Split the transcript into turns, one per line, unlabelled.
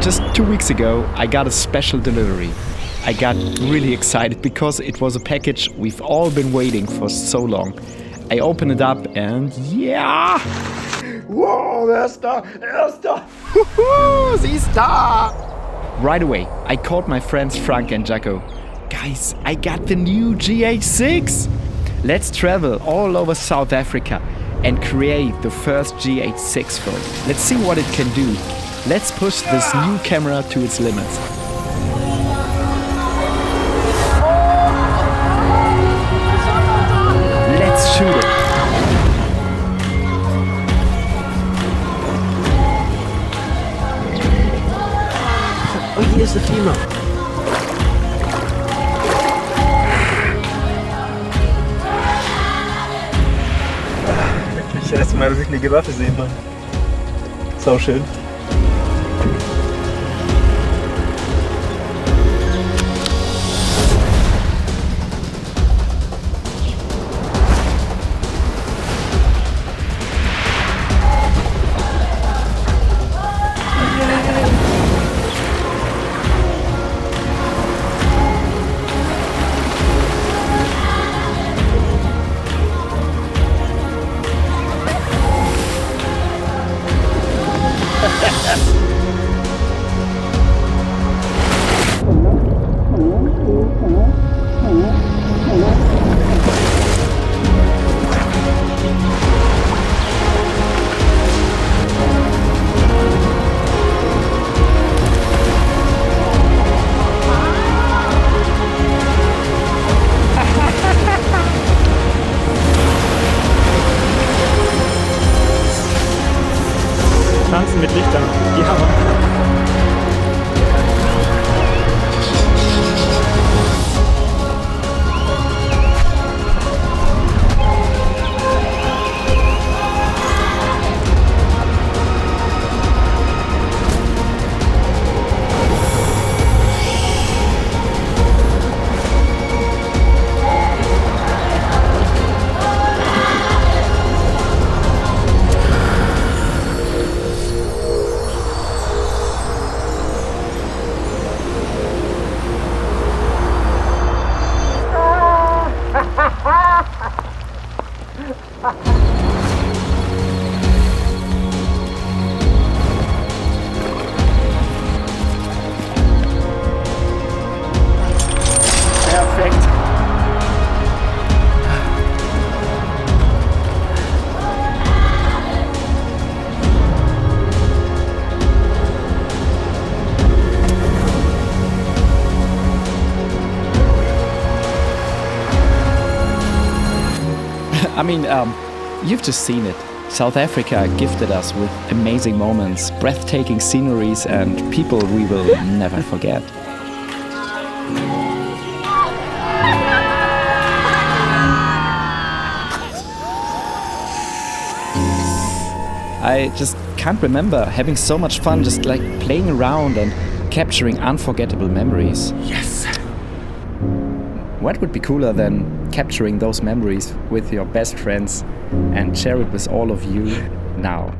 Just 2 weeks ago, I got a special delivery. I got really excited because it was a package we've all been waiting for so long. I opened it up and yeah! Wow, er ist da! Sie ist da! Right away, I called my friends Frank and Jacko. Guys, I got the new GH6! Let's travel all over South Africa and create the first GH6 film. Let's see what it can do. Let's push this new camera to its limits. Let's shoot it.
Oh, hier ist der Klima.
Ich erstmal eine wirkliche Waffe sehen, Mann. Sau schön. Tanzen mit Lichtern. Die Hammer. Perfekt.
I mean, you've just seen it. South Africa gifted us with amazing moments, breathtaking sceneries, and people we will never forget. I just can't remember having so much fun just like playing around and capturing unforgettable memories.
Yes.
What would be cooler than capturing those memories with your best friends and share it with all of you now?